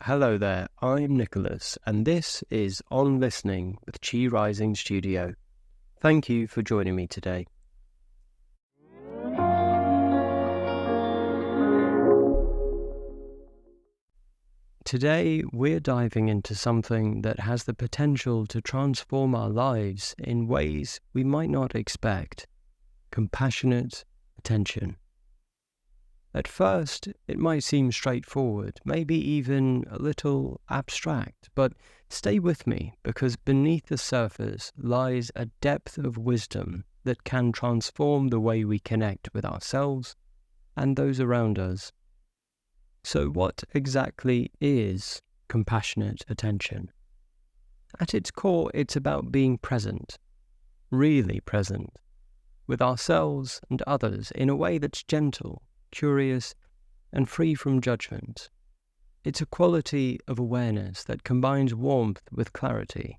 Hello there, I'm Nicholas, and this is On Listening with Chi Rising Studio. Thank you for joining me today. Today, we're diving into something that has the potential to transform our lives in ways we might not expect: compassionate attention. At first, it might seem straightforward, maybe even a little abstract, but stay with me, because beneath the surface lies a depth of wisdom that can transform the way we connect with ourselves and those around us. So what exactly is compassionate attention? At its core, it's about being present, really present, with ourselves and others in a way that's gentle, curious, and free from judgment. It's a quality of awareness that combines warmth with clarity.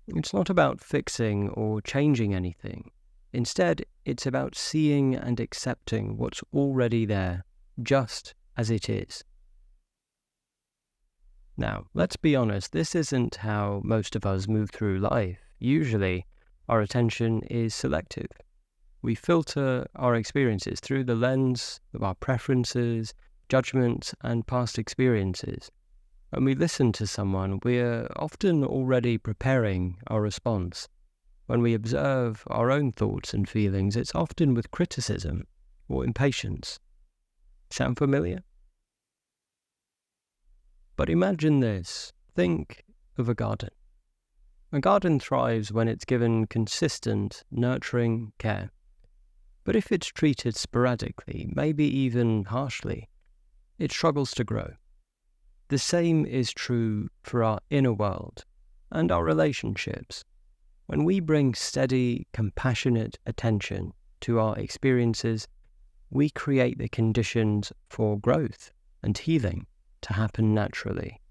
It's not about fixing or changing anything. Instead, it's about seeing and accepting what's already there, just as it is. Now, let's be honest, this isn't how most of us move through life. Usually, our attention is selective. We filter our experiences through the lens of our preferences, judgments, and past experiences. When we listen to someone, we're often already preparing our response. When we observe our own thoughts and feelings, it's often with criticism or impatience. Sound familiar? But imagine this. Think of a garden. A garden thrives when it's given consistent, nurturing care. But if it's treated sporadically, maybe even harshly, it struggles to grow. The same is true for our inner world and our relationships. When we bring steady, compassionate attention to our experiences, we create the conditions for growth and healing to happen naturally.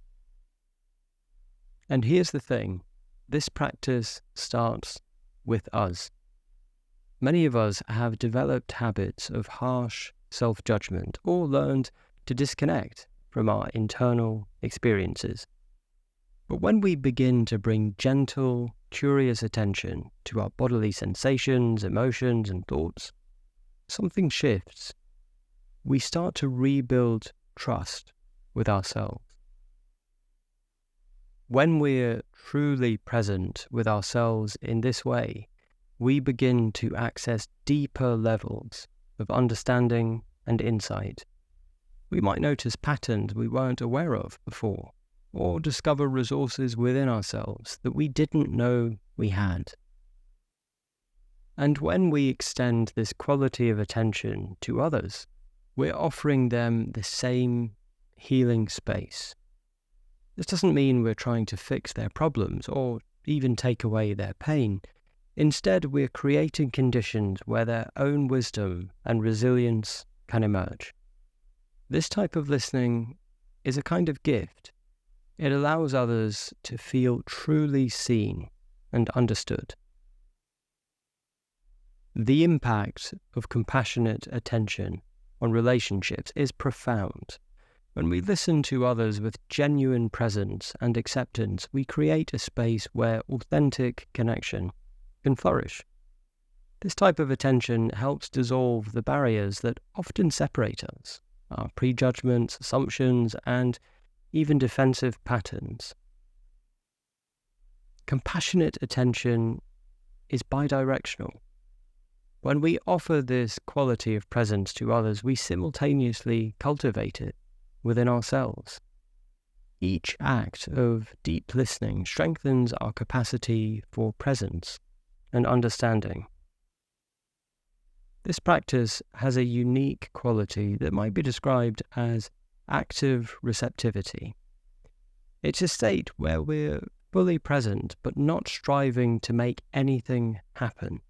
And here's the thing, this practice starts with us. Many of us have developed habits of harsh self-judgment or learned to disconnect from our internal experiences. But when we begin to bring gentle, curious attention to our bodily sensations, emotions, and thoughts, something shifts. We start to rebuild trust with ourselves. When we're truly present with ourselves in this way, we begin to access deeper levels of understanding and insight. We might notice patterns we weren't aware of before, or discover resources within ourselves that we didn't know we had. And when we extend this quality of attention to others, we're offering them the same healing space. This doesn't mean we're trying to fix their problems or even take away their pain. Instead, we're creating conditions where their own wisdom and resilience can emerge. This type of listening is a kind of gift. It allows others to feel truly seen and understood. The impact of compassionate attention on relationships is profound. When we listen to others with genuine presence and acceptance, we create a space where authentic connection can flourish. This type of attention helps dissolve the barriers that often separate us, our prejudgments, assumptions, and even defensive patterns. Compassionate attention is bidirectional. When we offer this quality of presence to others, we simultaneously cultivate it within ourselves. Each act of deep listening strengthens our capacity for presence and understanding. This practice has a unique quality that might be described as active receptivity. It's a state where we're fully present but not striving to make anything happen.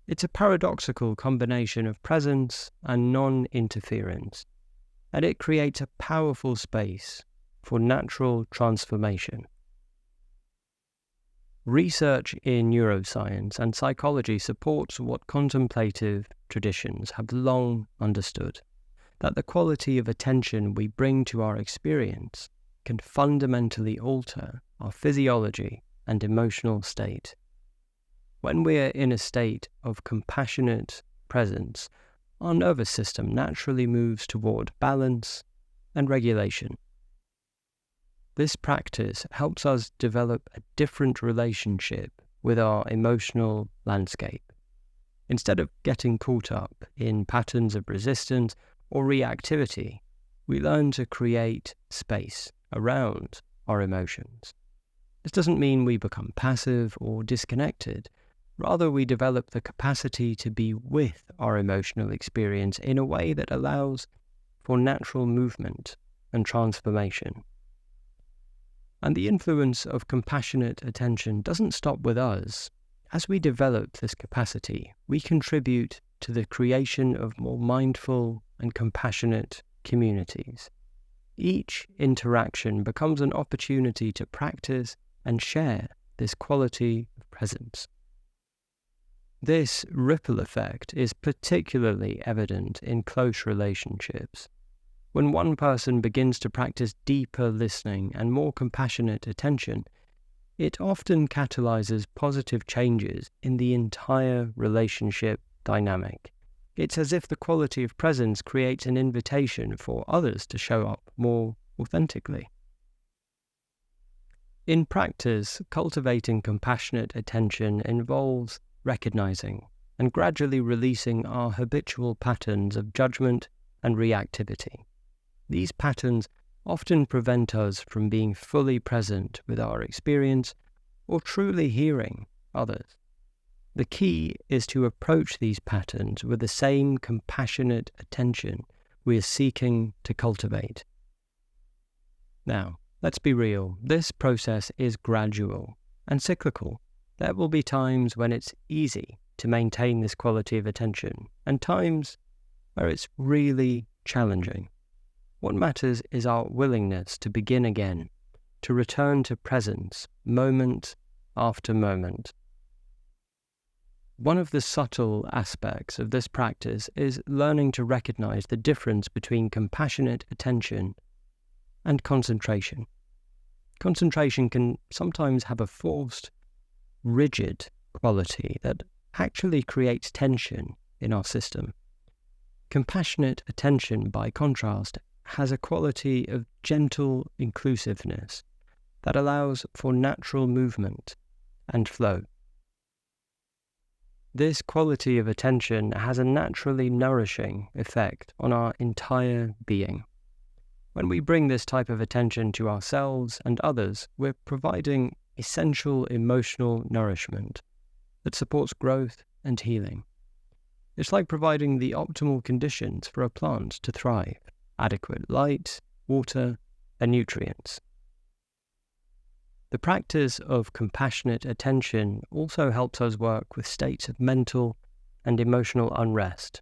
It's a paradoxical combination of presence and non-interference, and it creates a powerful space for natural transformation. Research in neuroscience and psychology supports what contemplative traditions have long understood, that the quality of attention we bring to our experience can fundamentally alter our physiology and emotional state. When we're in a state of compassionate presence, our nervous system naturally moves toward balance and regulation. This practice helps us develop a different relationship with our emotional landscape. Instead of getting caught up in patterns of resistance or reactivity, we learn to create space around our emotions. This doesn't mean we become passive or disconnected. Rather, we develop the capacity to be with our emotional experience in a way that allows for natural movement and transformation. And the influence of compassionate attention doesn't stop with us. As we develop this capacity, we contribute to the creation of more mindful and compassionate communities. Each interaction becomes an opportunity to practice and share this quality of presence. This ripple effect is particularly evident in close relationships. When one person begins to practice deeper listening and more compassionate attention, it often catalyzes positive changes in the entire relationship dynamic. It's as if the quality of presence creates an invitation for others to show up more authentically. In practice, cultivating compassionate attention involves recognizing and gradually releasing our habitual patterns of judgment and reactivity. These patterns often prevent us from being fully present with our experience or truly hearing others. The key is to approach these patterns with the same compassionate attention we are seeking to cultivate. Now, let's be real, this process is gradual and cyclical. There will be times when it's easy to maintain this quality of attention, and times where it's really challenging. What matters is our willingness to begin again, to return to presence moment after moment. One of the subtle aspects of this practice is learning to recognize the difference between compassionate attention and concentration. Concentration can sometimes have a forced, rigid quality that actually creates tension in our system. Compassionate attention, by contrast, has a quality of gentle inclusiveness that allows for natural movement and flow. This quality of attention has a naturally nourishing effect on our entire being. When we bring this type of attention to ourselves and others, we're providing essential emotional nourishment that supports growth and healing. It's like providing the optimal conditions for a plant to thrive: adequate light, water, and nutrients. The practice of compassionate attention also helps us work with states of mental and emotional unrest.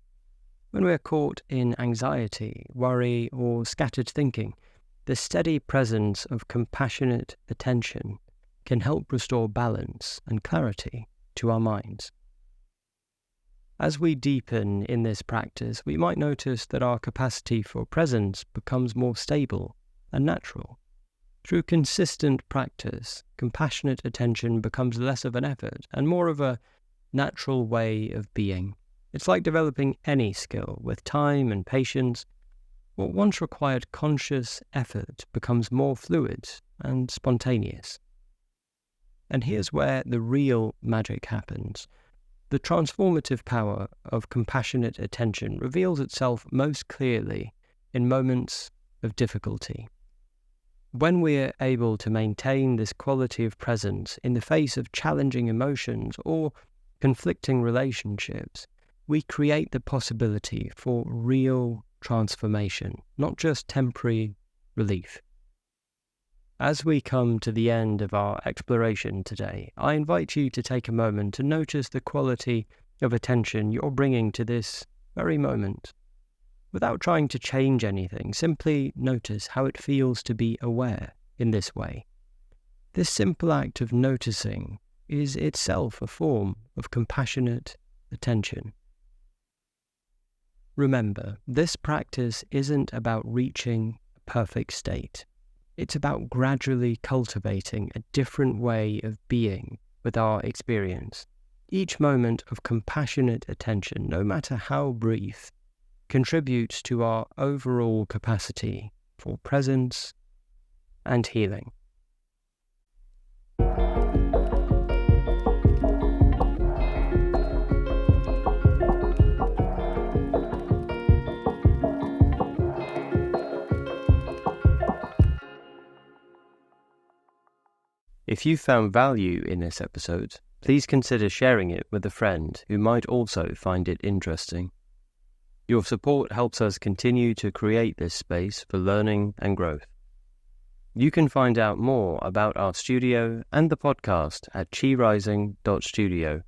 When we are caught in anxiety, worry, or scattered thinking, the steady presence of compassionate attention can help restore balance and clarity to our minds. As we deepen in this practice, we might notice that our capacity for presence becomes more stable and natural. Through consistent practice, compassionate attention becomes less of an effort and more of a natural way of being. It's like developing any skill. With time and patience, what once required conscious effort becomes more fluid and spontaneous. And here's where the real magic happens. The transformative power of compassionate attention reveals itself most clearly in moments of difficulty. When we are able to maintain this quality of presence in the face of challenging emotions or conflicting relationships, we create the possibility for real transformation, not just temporary relief. As we come to the end of our exploration today, I invite you to take a moment to notice the quality of attention you're bringing to this very moment. Without trying to change anything, simply notice how it feels to be aware in this way. This simple act of noticing is itself a form of compassionate attention. Remember, this practice isn't about reaching a perfect state. It's about gradually cultivating a different way of being with our experience. Each moment of compassionate attention, no matter how brief, contributes to our overall capacity for presence and healing. If you found value in this episode, please consider sharing it with a friend who might also find it interesting. Your support helps us continue to create this space for learning and growth. You can find out more about our studio and the podcast at chirising.studio.